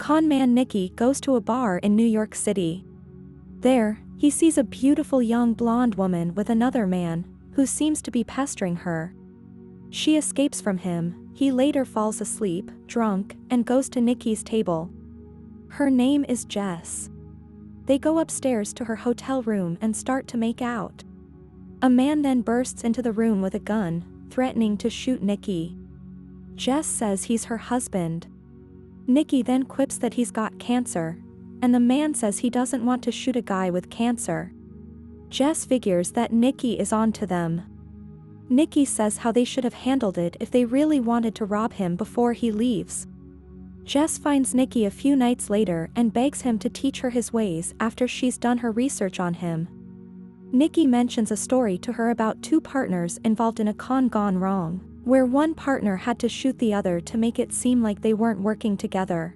Con man Nicky goes to a bar in New York City. There, he sees a beautiful young blonde woman with another man, who seems to be pestering her. She escapes from him. He later falls asleep, drunk, and goes to Nicky's table. Her name is Jess. They go upstairs to her hotel room and start to make out. A man then bursts into the room with a gun, threatening to shoot Nicky. Jess says he's her husband. Nicky then quips that he's got cancer, and the man says he doesn't want to shoot a guy with cancer. Jess figures that Nicky is on to them. Nicky says how they should have handled it if they really wanted to rob him before he leaves. Jess finds Nicky a few nights later and begs him to teach her his ways after she's done her research on him. Nicky mentions a story to her about two partners involved in a con gone wrong, where one partner had to shoot the other to make it seem like they weren't working together.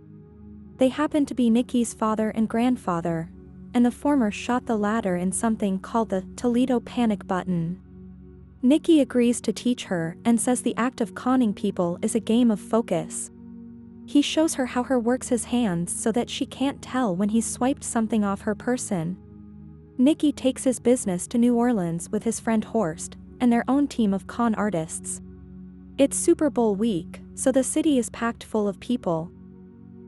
They happened to be Nicky's father and grandfather, and the former shot the latter in something called the Toledo panic button. Nicky agrees to teach her and says the act of conning people is a game of focus. He shows her how he works his hands so that she can't tell when he's swiped something off her person. Nicky takes his business to New Orleans with his friend Horst and their own team of con artists. It's Super Bowl week, so the city is packed full of people.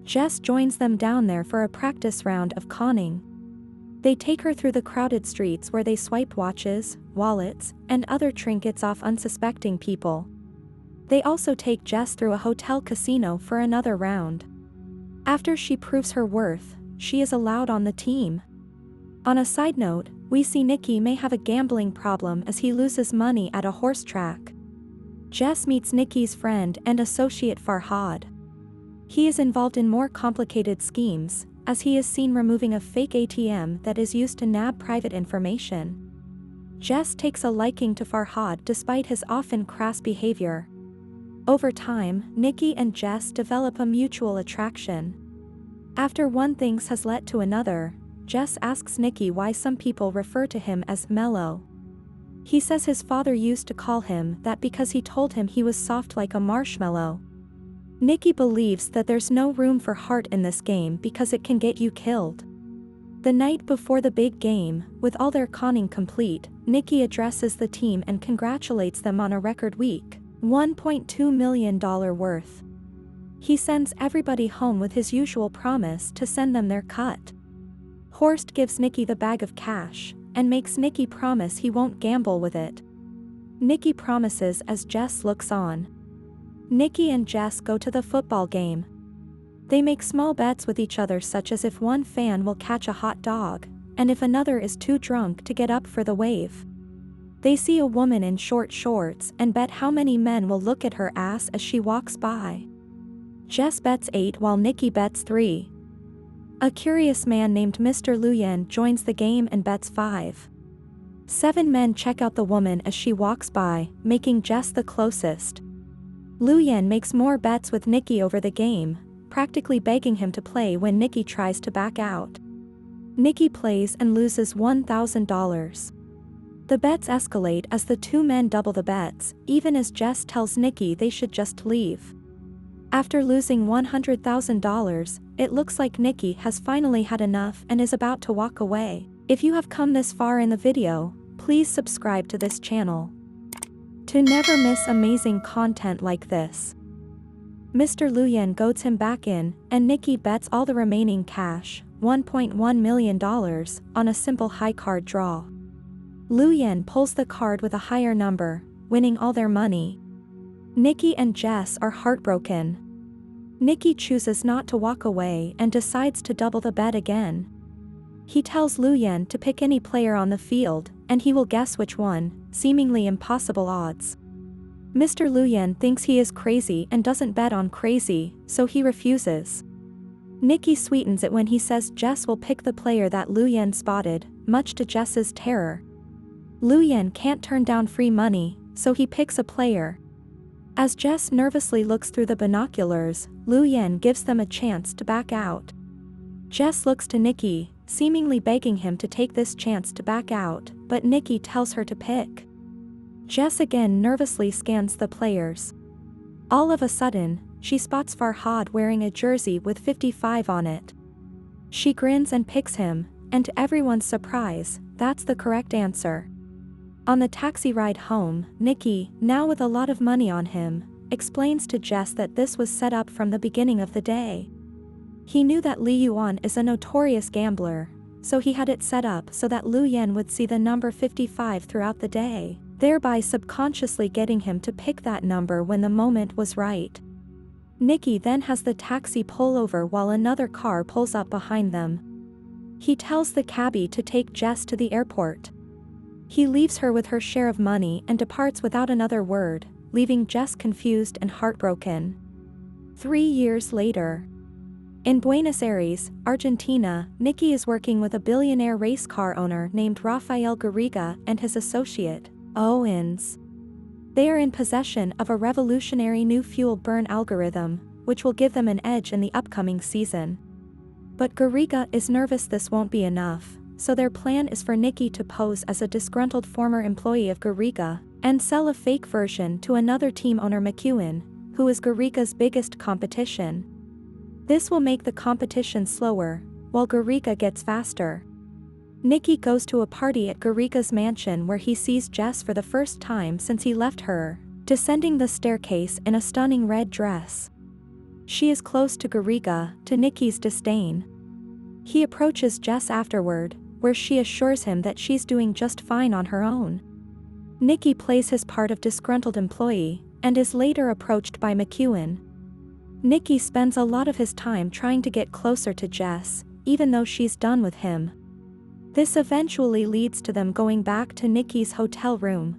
Jess joins them down there for a practice round of conning. They take her through the crowded streets where they swipe watches, wallets, and other trinkets off unsuspecting people. They also take Jess through a hotel casino for another round. After she proves her worth, she is allowed on the team. On a side note, we see Nicky may have a gambling problem as he loses money at a horse track. Jess meets Nicky's friend and associate Farhad. He is involved in more complicated schemes, as he is seen removing a fake ATM that is used to nab private information. Jess takes a liking to Farhad despite his often crass behavior. Over time, Nicky and Jess develop a mutual attraction. After one thing has led to another, Jess asks Nicky why some people refer to him as mellow. He says his father used to call him that because he told him he was soft like a marshmallow. Nicky believes that there's no room for heart in this game because it can get you killed. The night before the big game, with all their conning complete, Nicky addresses the team and congratulates them on a record week, $1.2 million worth. He sends everybody home with his usual promise to send them their cut. Horst gives Nicky the bag of cash, and makes Nicky promise he won't gamble with it. Nicky promises as Jess looks on. Nicky and Jess go to the football game. They make small bets with each other, such as if one fan will catch a hot dog, and if another is too drunk to get up for the wave. They see a woman in short shorts and bet how many men will look at her ass as she walks by. Jess bets 8 while Nicky bets 3. A curious man named Mr. Luyen joins the game and bets 5. 7 men check out the woman as she walks by, making Jess the closest. Luyen makes more bets with Nicky over the game, practically begging him to play when Nicky tries to back out. Nicky plays and loses $1,000. The bets escalate as the 2 men double the bets, even as Jess tells Nicky they should just leave. After losing $100,000, it looks like Nicky has finally had enough and is about to walk away. If you have come this far in the video, please subscribe to this channel to never miss amazing content like this. Mr. Luyen goads him back in, and Nicky bets all the remaining cash, $1.1 million, on a simple high card draw. Luyen pulls the card with a higher number, winning all their money. Nicky and Jess are heartbroken. Nicky chooses not to walk away and decides to double the bet again. He tells Luyen to pick any player on the field, and he will guess which one, seemingly impossible odds. Mr. Luyen thinks he is crazy and doesn't bet on crazy, so he refuses. Nicky sweetens it when he says Jess will pick the player that Luyen spotted, much to Jess's terror. Luyen can't turn down free money, so he picks a player. As Jess nervously looks through the binoculars, Luyen gives them a chance to back out. Jess looks to Nicky, seemingly begging him to take this chance to back out, but Nicky tells her to pick. Jess again nervously scans the players. All of a sudden, she spots Farhad wearing a jersey with 55 on it. She grins and picks him, and to everyone's surprise, that's the correct answer. On the taxi ride home, Nicky, now with a lot of money on him, explains to Jess that this was set up from the beginning of the day. He knew that Li Yuan is a notorious gambler, so he had it set up so that Lu Yen would see the number 55 throughout the day, thereby subconsciously getting him to pick that number when the moment was right. Nicky then has the taxi pull over while another car pulls up behind them. He tells the cabbie to take Jess to the airport. He leaves her with her share of money and departs without another word, leaving Jess confused and heartbroken. 3 years later. In Buenos Aires, Argentina, Nicky is working with a billionaire race car owner named Rafael Garriga and his associate, Owens. They are in possession of a revolutionary new fuel burn algorithm, which will give them an edge in the upcoming season. But Garriga is nervous this won't be enough, so their plan is for Nicky to pose as a disgruntled former employee of Garriga, and sell a fake version to another team owner McEwen, who is Garriga's biggest competition. This will make the competition slower, while Garriga gets faster. Nicky goes to a party at Garriga's mansion where he sees Jess for the first time since he left her, descending the staircase in a stunning red dress. She is close to Garriga, to Nicky's disdain. He approaches Jess afterward, where she assures him that she's doing just fine on her own. Nicky plays his part of disgruntled employee, and is later approached by McEwen. Nicky spends a lot of his time trying to get closer to Jess, even though she's done with him. This eventually leads to them going back to Nicky's hotel room.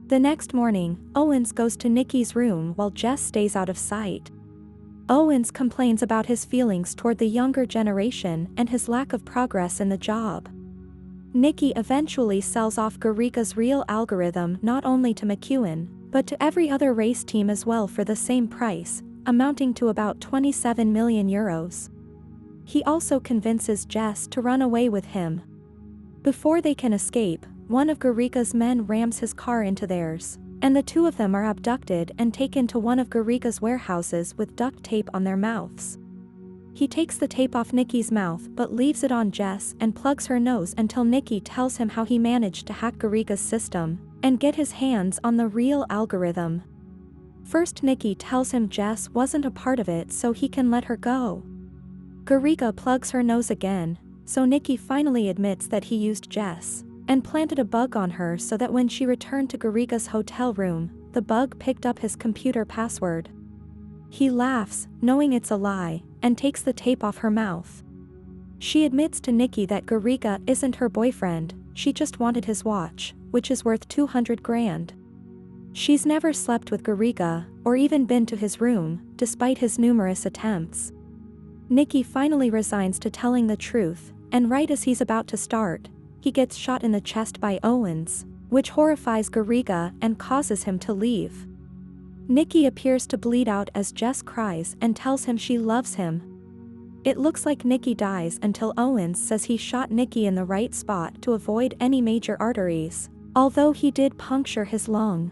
The next morning, Owens goes to Nicky's room while Jess stays out of sight. Owens complains about his feelings toward the younger generation and his lack of progress in the job. Nicky eventually sells off Garriga's real algorithm not only to McEwen, but to every other race team as well for the same price, amounting to about 27 million euros. He also convinces Jess to run away with him. Before they can escape, one of Garriga's men rams his car into theirs, and the two of them are abducted and taken to one of Garriga's warehouses with duct tape on their mouths. He takes the tape off Nicky's mouth but leaves it on Jess and plugs her nose until Nicky tells him how he managed to hack Garriga's system and get his hands on the real algorithm. First, Nicky tells him Jess wasn't a part of it so he can let her go. Garriga plugs her nose again, so Nicky finally admits that he used Jess, and planted a bug on her so that when she returned to Garriga's hotel room, the bug picked up his computer password. He laughs, knowing it's a lie, and takes the tape off her mouth. She admits to Nicky that Garriga isn't her boyfriend, she just wanted his watch, which is worth 200 grand. She's never slept with Garriga, or even been to his room, despite his numerous attempts. Nicky finally resigns to telling the truth, and right as he's about to start, he gets shot in the chest by Owens, which horrifies Garriga and causes him to leave. Nicky appears to bleed out as Jess cries and tells him she loves him. It looks like Nicky dies until Owens says he shot Nicky in the right spot to avoid any major arteries, although he did puncture his lung.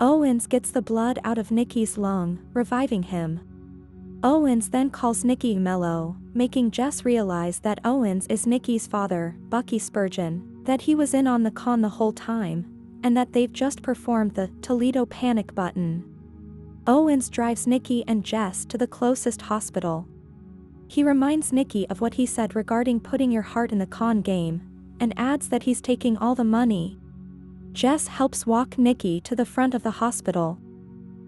Owens gets the blood out of Nicky's lung, reviving him. Owens then calls Nicky Mello, making Jess realize that Owens is Nicky's father, Bucky Spurgeon, that he was in on the con the whole time, and that they've just performed the Toledo panic button. Owens drives Nicky and Jess to the closest hospital. He reminds Nicky of what he said regarding putting your heart in the con game, and adds that he's taking all the money. Jess helps walk Nicky to the front of the hospital.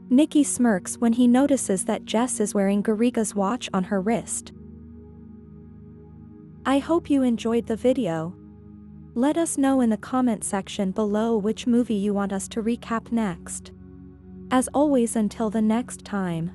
Nicky smirks when he notices that Jess is wearing Garriga's watch on her wrist. I hope you enjoyed the video. Let us know in the comment section below which movie you want us to recap next. As always, until the next time.